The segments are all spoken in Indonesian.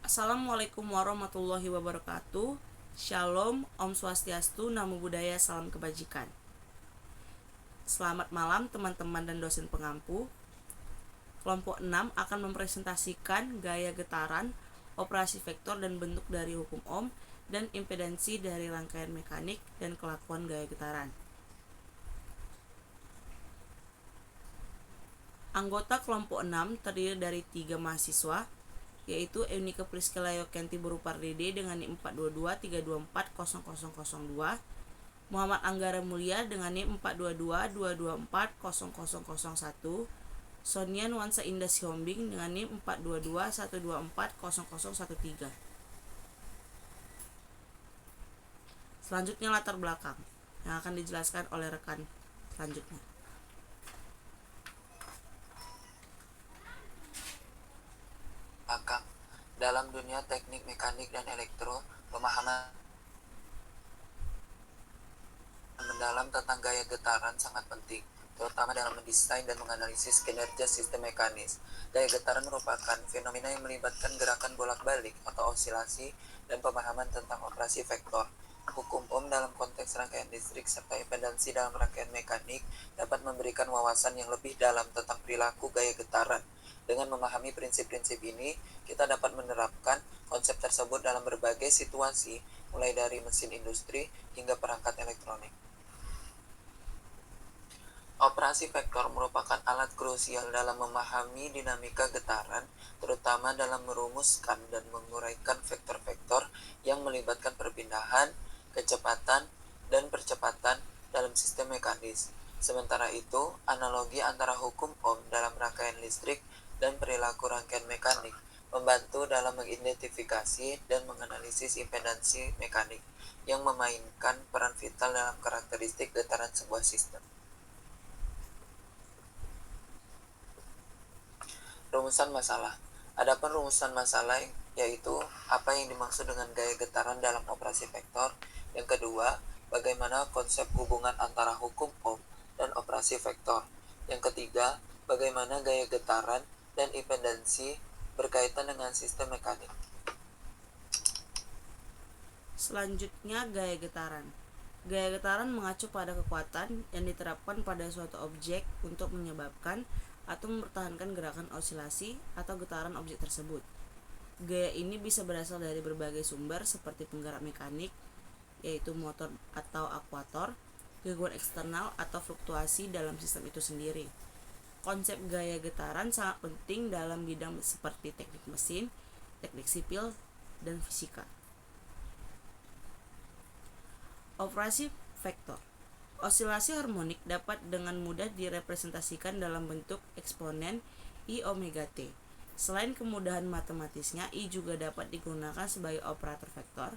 Assalamualaikum warahmatullahi wabarakatuh. Shalom, Om Swastiastu, Namo Buddhaya, salam kebajikan. Selamat malam teman-teman dan dosen pengampu. Kelompok 6 akan mempresentasikan gaya getaran, operasi vektor dan bentuk dari hukum Ohm, dan impedansi dari rangkaian mekanik dan kelakuan gaya getaran. Anggota kelompok 6 terdiri dari 3 mahasiswa, yaitu Eunike Priscilla Yokenti Borupardede dengan NIM 42232400002, Muhammad Anggara Mulia dengan NIM 42222400001, Sonia Nuansa Indah Sihombing dengan NIM 42212400013. Selanjutnya latar belakang yang akan dijelaskan oleh rekan selanjutnya. Dalam dunia teknik mekanik dan elektro, pemahaman mendalam tentang gaya getaran sangat penting, terutama dalam mendesain dan menganalisis kinerja sistem mekanis. Gaya getaran merupakan fenomena yang melibatkan gerakan bolak-balik atau osilasi dan pemahaman tentang operasi vektor. Hukum Ohm dalam konteks rangkaian listrik serta impedansi dalam rangkaian mekanik dapat memberikan wawasan yang lebih dalam tentang perilaku gaya getaran. Dengan memahami prinsip-prinsip ini, kita dapat menerapkan konsep tersebut dalam berbagai situasi, mulai dari mesin industri hingga perangkat elektronik. Operasi vektor merupakan alat krusial dalam memahami dinamika getaran, terutama dalam merumuskan dan menguraikan vektor-vektor yang melibatkan perpindahan, kecepatan, dan percepatan dalam sistem mekanis. Sementara itu, analogi antara hukum Ohm dalam rangkaian listrik dan perilaku rangkaian mekanik membantu dalam mengidentifikasi dan menganalisis impedansi mekanik yang memainkan peran vital dalam karakteristik getaran sebuah sistem. Rumusan masalah. Adapun rumusan masalah yaitu apa yang dimaksud dengan gaya getaran dalam operasi vektor. Yang kedua, bagaimana konsep hubungan antara hukum Ohm dan operasi vektor. Yang ketiga, bagaimana gaya getaran dan impedansi berkaitan dengan sistem mekanik. Selanjutnya, gaya getaran. Gaya getaran mengacu pada kekuatan yang diterapkan pada suatu objek untuk menyebabkan atau mempertahankan gerakan osilasi atau getaran objek tersebut. Gaya ini bisa berasal dari berbagai sumber seperti penggerak mekanik, yaitu motor atau aktuator, gangguan eksternal atau fluktuasi dalam sistem itu sendiri. Konsep gaya getaran sangat penting dalam bidang seperti teknik mesin, teknik sipil, dan fisika. Operasi vektor. Osilasi harmonik dapat dengan mudah direpresentasikan dalam bentuk eksponen I omega T. Selain kemudahan matematisnya, I juga dapat digunakan sebagai operator vektor.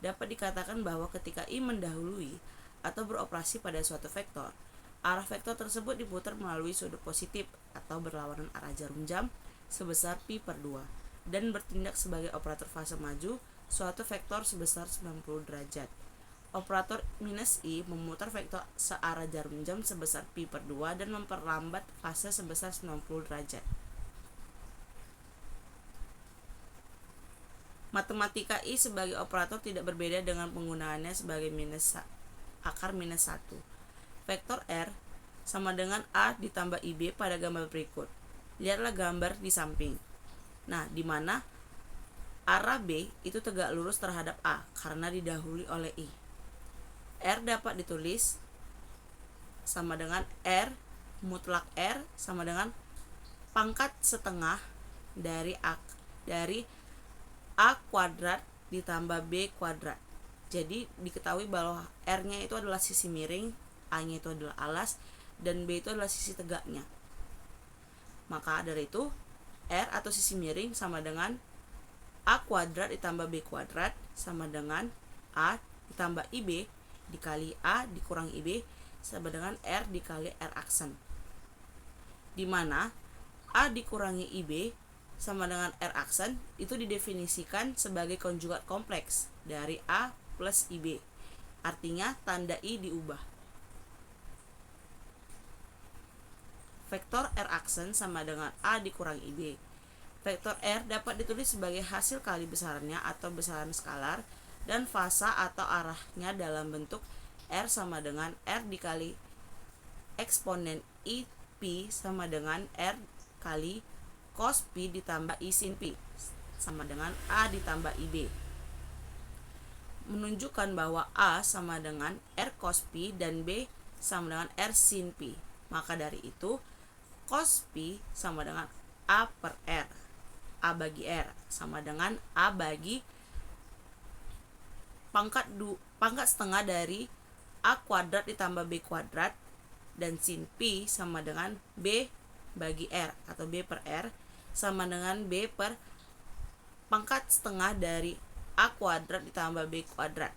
Dapat dikatakan bahwa ketika I mendahului atau beroperasi pada suatu vektor, arah vektor tersebut diputar melalui sudut positif atau berlawanan arah jarum jam sebesar pi/2 dan bertindak sebagai operator fase maju suatu vektor sebesar 90 derajat. Operator minus I memutar vektor searah jarum jam sebesar pi/2 dan memperlambat fase sebesar 90 derajat. Matematika I sebagai operator tidak berbeda dengan penggunaannya sebagai akar minus 1. Vektor R sama dengan A ditambah IB pada gambar berikut. Lihatlah gambar di samping. Nah, di mana arah B itu tegak lurus terhadap A karena didahului oleh I. R dapat ditulis sama dengan R mutlak R sama dengan pangkat setengah dari A kuadrat ditambah B kuadrat. Jadi diketahui bahwa R-nya itu adalah sisi miring, A-nya itu adalah alas, dan B itu adalah sisi tegaknya. Maka dari itu R atau sisi miring sama dengan A kuadrat ditambah B kuadrat sama dengan A ditambah IB dikali A dikurang IB sama dengan R dikali R aksen, di mana A dikurangi IB sama dengan R aksen itu didefinisikan sebagai konjugat kompleks dari A plus IB. Artinya tanda I diubah. Vektor R aksen sama dengan A dikurang IB. Vektor R dapat ditulis sebagai hasil kali besarannya atau besaran skalar dan fasa atau arahnya dalam bentuk R sama dengan R dikali eksponen I P sama dengan R kali cos P ditambah I sin P sama dengan A ditambah IB. Menunjukkan bahwa A sama dengan R cos P dan B sama dengan R sin P. Maka dari itu, cos P sama dengan A per R. A bagi R sama dengan A bagi pangkat setengah dari A kuadrat ditambah B kuadrat, dan sin P sama dengan B bagi R atau B per R sama dengan B per pangkat setengah dari A kuadrat ditambah B kuadrat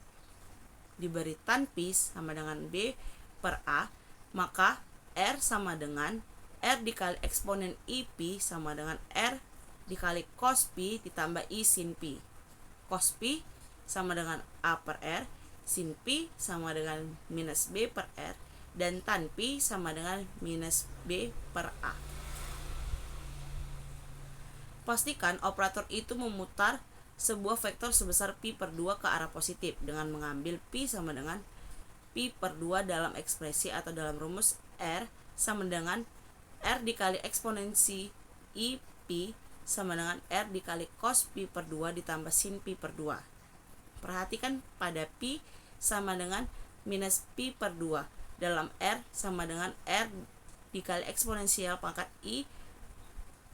diberi tan P sama dengan B per A, maka R sama dengan R dikali eksponen IP sama dengan R dikali cos P ditambah I sin P. Cos P sama dengan A per R, sin P sama dengan minus B per R, dan tan P sama dengan minus B per A. Pastikan operator itu memutar sebuah vektor sebesar pi per 2 ke arah positif dengan mengambil pi sama dengan pi per 2 dalam ekspresi atau dalam rumus R sama dengan R dikali eksponensi I pi sama dengan R dikali cos pi per 2 ditambah sin pi per 2. Perhatikan pada pi sama dengan minus pi per 2 dalam R sama dengan R dikali eksponensial pangkat I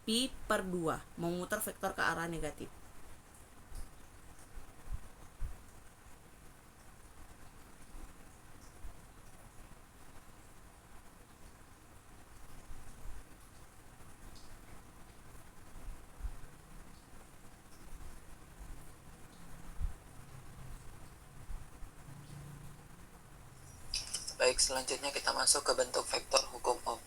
pi per 2 memutar vektor ke arah negatif. Baik, selanjutnya kita masuk ke bentuk vektor hukum Ohm.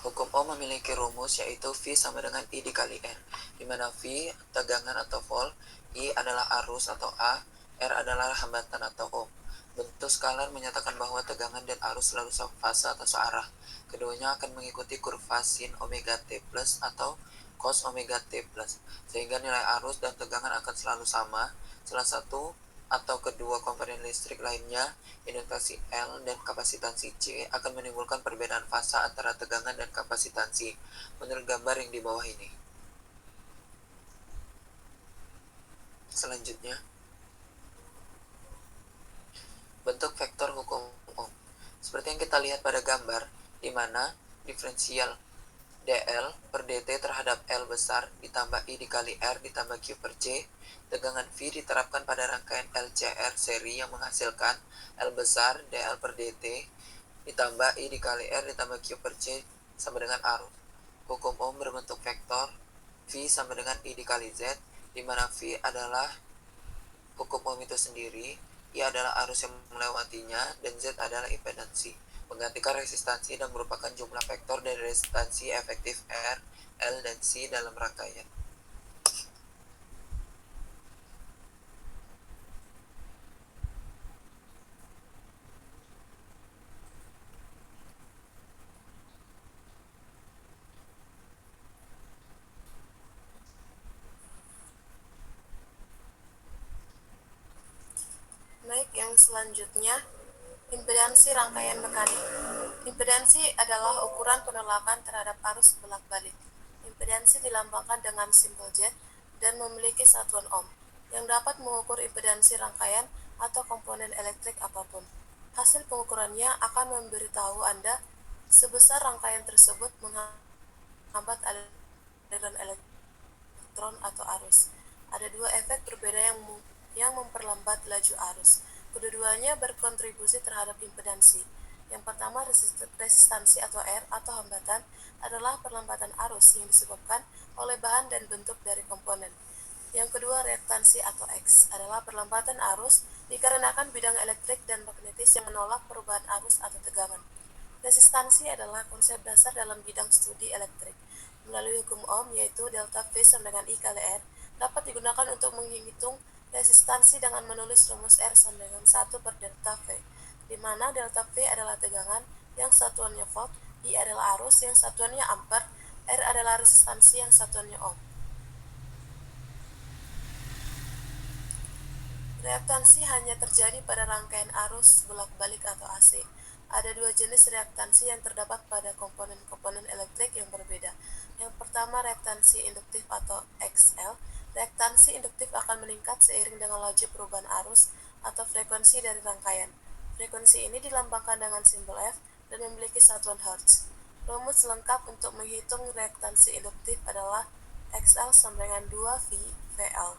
Hukum Ohm memiliki rumus yaitu V sama dengan I dikali R, di mana V tegangan atau volt, I adalah arus atau A, R adalah hambatan atau ohm. Bentuk skalar menyatakan bahwa tegangan dan arus selalu fase atau searah. Keduanya akan mengikuti kurva sin omega t plus atau cos omega t plus, sehingga nilai arus dan tegangan akan selalu sama. Salah satu atau kedua komponen listrik lainnya, induksi L dan kapasitansi C, akan menimbulkan perbedaan fasa antara tegangan dan kapasitansi menurut gambar yang di bawah ini. Selanjutnya, bentuk vektor hukum Ohm. Seperti yang kita lihat pada gambar, di mana diferensial dl per dt terhadap L besar ditambah I dikali R ditambah Q per C. Tegangan V diterapkan pada rangkaian LCR seri yang menghasilkan L besar dl per dt ditambah I dikali R ditambah Q per C sama dengan arus. Hukum Ohm berbentuk vektor V sama dengan I dikali Z, di mana V adalah hukum Ohm itu sendiri, I adalah arus yang melewatinya, dan Z adalah impedansi. Menggantikan resistansi dan merupakan jumlah vektor dari resistansi efektif R, L, dan C dalam rangkaian. Baik, yang selanjutnya, impedansi rangkaian mekanik. Impedansi adalah ukuran penolakan terhadap arus bolak-balik. Impedansi dilambangkan dengan simbol Z dan memiliki satuan ohm, yang dapat mengukur impedansi rangkaian atau komponen elektrik apapun. Hasil pengukurannya akan memberitahu Anda sebesar rangkaian tersebut menghambat aliran elektron atau arus. Ada dua efek berbeda yang memperlambat laju arus. Kedua-duanya berkontribusi terhadap impedansi. Yang pertama, resistansi atau R atau hambatan adalah perlambatan arus yang disebabkan oleh bahan dan bentuk dari komponen. Yang kedua, reaktansi atau X adalah perlambatan arus dikarenakan bidang elektrik dan magnetis yang menolak perubahan arus atau tegangan. Resistansi adalah konsep dasar dalam bidang studi elektrik. Melalui hukum Ohm, yaitu delta V sama dengan I kali R, dapat digunakan untuk menghitung resistansi dengan menulis rumus R sama dengan 1 per delta V, di mana delta V adalah tegangan yang satuannya volt, I adalah arus yang satuannya ampere, R adalah resistansi yang satuannya ohm. Reaktansi hanya terjadi pada rangkaian arus bolak-balik atau AC. Ada dua jenis reaktansi yang terdapat pada komponen-komponen elektrik yang berbeda. Yang pertama, reaktansi induktif atau XL. Reaktansi induktif akan meningkat seiring dengan laju perubahan arus atau frekuensi dari rangkaian. Frekuensi ini dilambangkan dengan simbol F dan memiliki satuan Hertz. Rumus lengkap untuk menghitung reaktansi induktif adalah XL sama dengan 2V VL.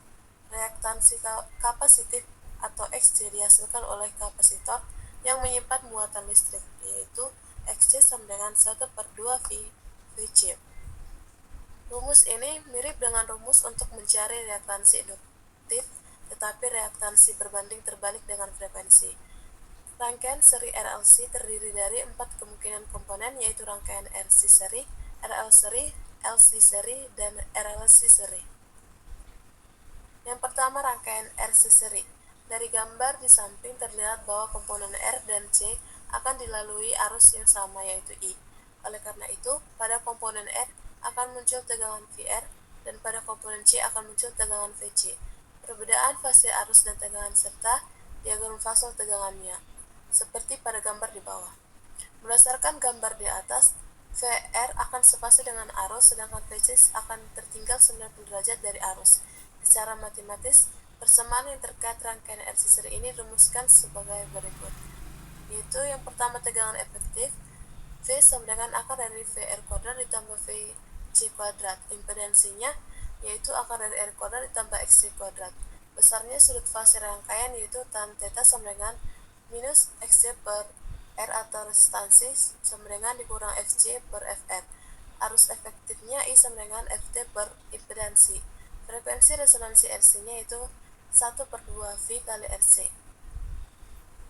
Reaktansi kapasitif atau XC dihasilkan oleh kapasitor yang menyimpan muatan listrik, yaitu XC sama dengan 1/2V VC. Rumus ini mirip dengan rumus untuk mencari reaktansi induktif, tetapi reaktansi berbanding terbalik dengan frekuensi. Rangkaian seri RLC terdiri dari 4 kemungkinan komponen, yaitu rangkaian RC seri, RL seri, LC seri, dan RLC seri. Yang pertama, rangkaian RC seri. Dari gambar di samping terlihat bahwa komponen R dan C akan dilalui arus yang sama, yaitu I. Oleh karena itu, pada komponen R akan muncul tegangan VR dan pada komponen C akan muncul tegangan VC. Perbedaan fase arus dan tegangan serta diagram fase tegangannya, seperti pada gambar di bawah. Berdasarkan gambar di atas, VR akan sefase dengan arus, sedangkan VC akan tertinggal 90 derajat dari arus. Secara matematis, persamaan yang terkait rangkaian RC seri ini dirumuskan sebagai berikut, yaitu yang pertama tegangan efektif, V sama dengan akar dari VR kuadrat ditambah VC kuadrat. Impedansinya yaitu akar dari R kuadrat ditambah XC kuadrat. Besarnya sudut fase rangkaian yaitu tan theta sama dengan minus XC per R atau resistansi sama dengan dikurang FC per FR. Arus efektifnya I sama dengan FT per impedansi. Frekuensi resonansi RC-nya itu 1/2V kali RC.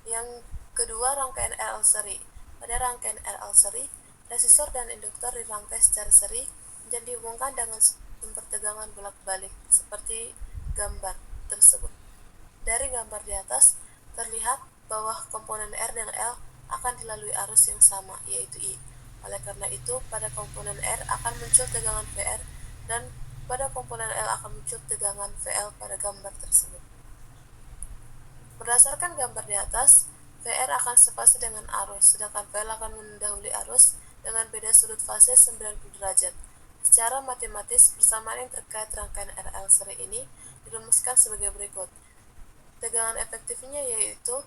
Yang kedua, rangkaian RL seri. Pada rangkaian RL seri, resistor dan induktor dirangkai secara seri dan dihubungkan dengan sumber tegangan bolak-balik seperti gambar tersebut. Dari gambar di atas terlihat bahwa komponen R dan L akan dilalui arus yang sama, yaitu I. Oleh karena itu, pada komponen R akan muncul tegangan VR dan pada komponen L akan muncul tegangan VL pada gambar tersebut. Berdasarkan gambar di atas, VR akan sefase dengan arus, sedangkan VL akan mendahului arus dengan beda sudut fase 90 derajat. Secara matematis, persamaan yang terkait rangkaian RL seri ini dirumuskan sebagai berikut. Tegangan efektifnya yaitu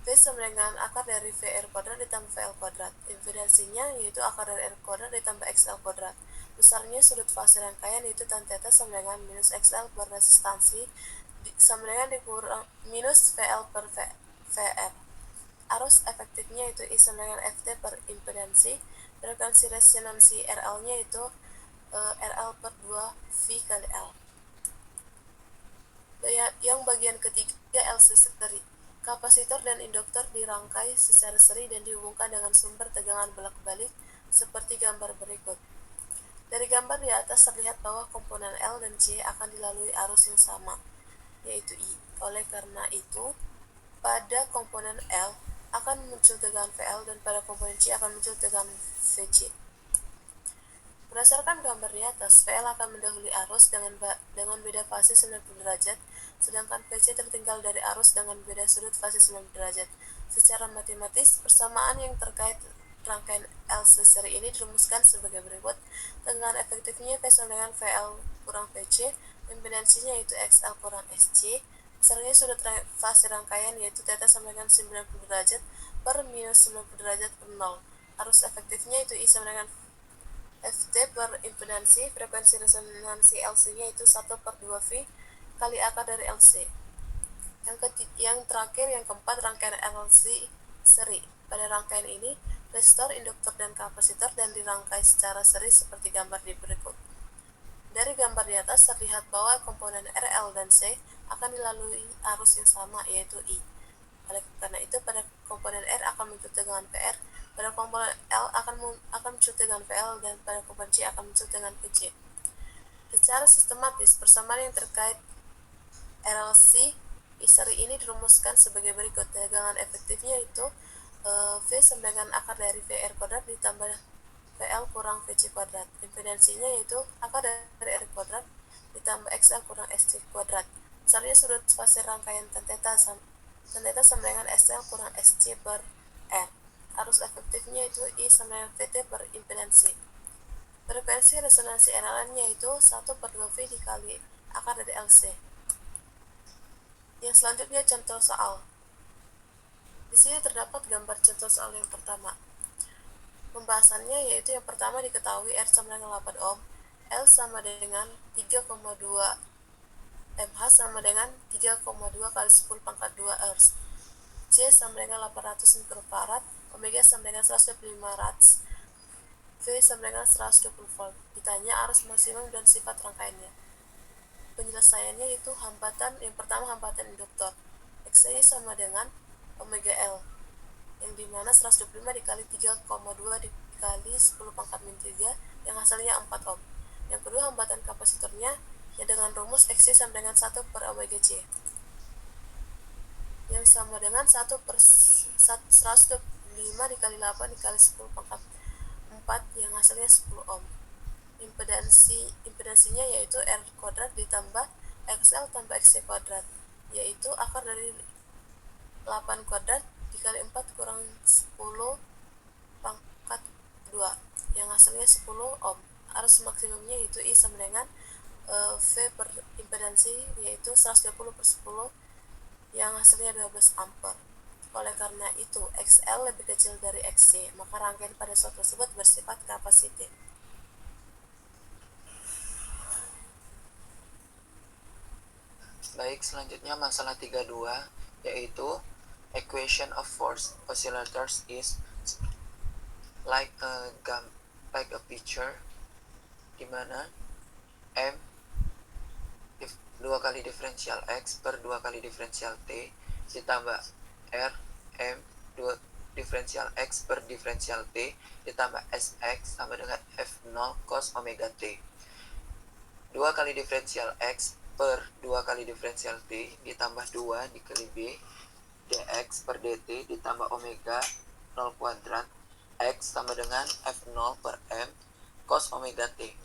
V sama dengan akar dari VR kuadrat ditambah VL kuadrat. Impedansinya yaitu akar dari R kuadrat ditambah XL kuadrat. Besarnya sudut fase rangkaian yaitu tan theta sama dengan minus XL per resistansi sama dengan dikurang minus VL per VR. Arus efektifnya itu I sama dengan FT per impedansi. Frekuensi resonansi RL-nya itu RL per 2V kali L. Yang bagian ketiga, LC seri. Kapasitor dan induktor dirangkai secara seri dan dihubungkan dengan sumber tegangan bolak-balik seperti gambar berikut. Dari gambar di atas terlihat bahwa komponen L dan C akan dilalui arus yang sama, yaitu I. Oleh karena itu, pada komponen L akan muncul tegangan VL dan pada komponen C akan muncul tegangan VC. Berdasarkan gambar di atas, VL akan mendahului arus dengan beda fase 90 derajat, sedangkan VC tertinggal dari arus dengan beda sudut fase 90 derajat. Secara matematis, persamaan yang terkait rangkaian LC seri ini dirumuskan sebagai berikut. Tegangan efektifnya V sama dengan VL kurang VC, impedansinya yaitu XL kurang SC, besarnya sudut fase rangkaian yaitu θ sama dengan 90 derajat per minus 90 derajat per 0. Arus efektifnya itu I sama dengan FT per impedansi. Frekuensi resonansi LC-nya itu 1/2V kali akar dari LC. Yang terakhir, yang keempat, rangkaian LC seri. Pada rangkaian ini, resistor, induktor, dan kapasitor dan dirangkai secara seri seperti gambar di berikut. Dari gambar di atas terlihat bahwa komponen R, L, dan C akan dilalui arus yang sama, yaitu I. Oleh karena itu, pada komponen R akan muncul tegangan VR, pada komponen L akan muncul tegangan VL, dan pada komponen C akan muncul tegangan VC. Secara sistematis, persamaan yang terkait RLC seri ini dirumuskan sebagai berikut. Tegangan efektifnya itu V sama dengan akar dari VR kuadrat ditambah VL kurang VC kuadrat. Impedansinya yaitu akar dari R kuadrat ditambah XL kurang SC kuadrat. Misalnya sudut fase rangkaian tan theta sama dengan SL kurang SC per R. Arus efektifnya itu I sama dengan VT per impedansi. Frekuensi resonansi NLN-nya itu 1/2V dikali akar dari LC. Yang selanjutnya contoh soal. Di sini terdapat gambar contoh soal yang pertama. Pembahasannya yaitu yang pertama diketahui R sama dengan 8 ohm, L sama dengan 3,2 mH sama dengan 3,2 kali 10 pangkat 2 Hz. C sama dengan 800 mikrofarad, omega sama dengan 125 Rad, V sama dengan 120 volt. Ditanya arus maksimum dan sifat rangkaiannya. Penyelesaiannya itu yang pertama hambatan induktor. Xc sama dengan omega L, yang dimana 125 dikali 3,2 dikali 10 pangkat min 3, yang hasilnya 4 ohm. Yang kedua hambatan kapasitornya, yang dengan rumus Xc sama dengan 1 per omega C, yang sama dengan 1/125 dikali 8 dikali 10 pangkat 4, yang hasilnya 10 ohm. Impedansinya yaitu R kuadrat ditambah XL tambah XC kuadrat, yaitu akar dari 8 kuadrat dikali 4 kurang 10 pangkat 2, yang hasilnya 10 ohm. Arus maksimumnya yaitu I sama dengan V per impedansi, yaitu 120/10, yang hasilnya 12 ampere. Oleh karena itu, XL lebih kecil dari XC, maka rangkaian pada slot tersebut bersifat kapasitif. Baik, selanjutnya masalah 32, yaitu equation of force oscillators is like a picture, di mana M 2 kali diferensial X per 2 kali diferensial T ditambah R M 2 diferensial X per diferensial T ditambah SX sama dengan F0 cos omega T. 2 kali diferensial X per 2 kali diferensial T ditambah 2 dikali B dx per dt ditambah omega 0 kuadrat X sama dengan F0 per M cos omega T,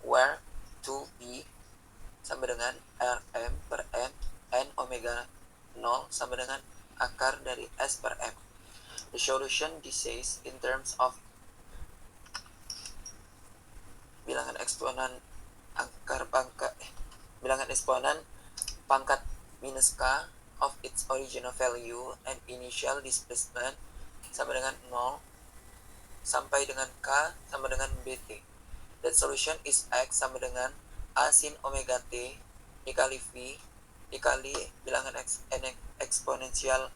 where 2B sama dengan Rm per M n omega 0 sama dengan akar dari S per M. The solution says in terms of bilangan eksponen pangkat minus K of its original value and initial displacement sama dengan 0 sampai dengan K sama dengan BT. That solution is X sama dengan A sin omega T dikali V dikali bilangan eksponensial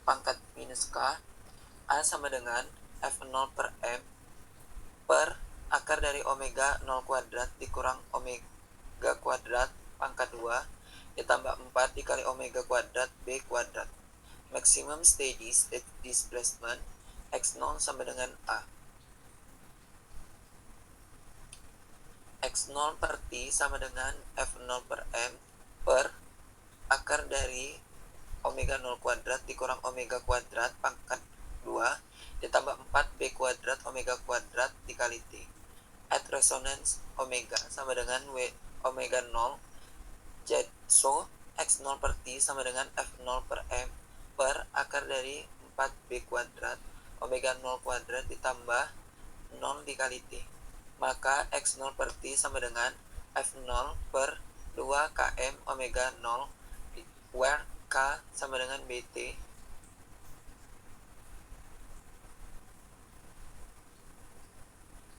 pangkat minus K, A sama dengan F0 per M per akar dari omega 0 kuadrat dikurang omega kuadrat pangkat 2 ditambah 4 dikali omega kuadrat B kuadrat. Maximum steady state displacement X0 sama dengan A. X0 per T sama dengan F0 per M per akar dari omega 0 kuadrat dikurang omega kuadrat pangkat 2 ditambah 4 B kuadrat omega kuadrat dikali T. At resonance omega sama dengan W omega 0. So X0 per T sama dengan F0 per M per akar dari 4 B kuadrat omega 0 kuadrat ditambah 0 dikali T. Maka X0 per T sama dengan F0 per 2 km omega 0, where K sama dengan BT.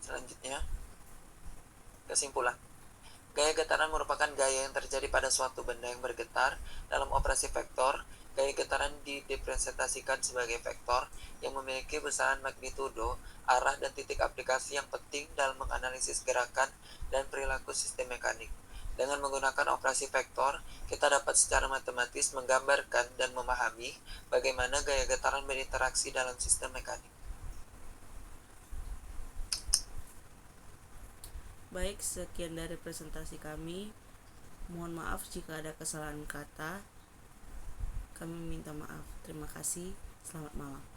Selanjutnya, kesimpulan. Gaya getaran merupakan gaya yang terjadi pada suatu benda yang bergetar. Dalam operasi vektor, gaya getaran direpresentasikan sebagai vektor yang memiliki besaran magnitudo, arah, dan titik aplikasi yang penting dalam menganalisis gerakan dan perilaku sistem mekanik. Dengan menggunakan operasi vektor, kita dapat secara matematis menggambarkan dan memahami bagaimana gaya getaran berinteraksi dalam sistem mekanik. Baik, sekian dari presentasi kami. Mohon maaf jika ada kesalahan kata. Kami minta maaf. Terima kasih. Selamat malam.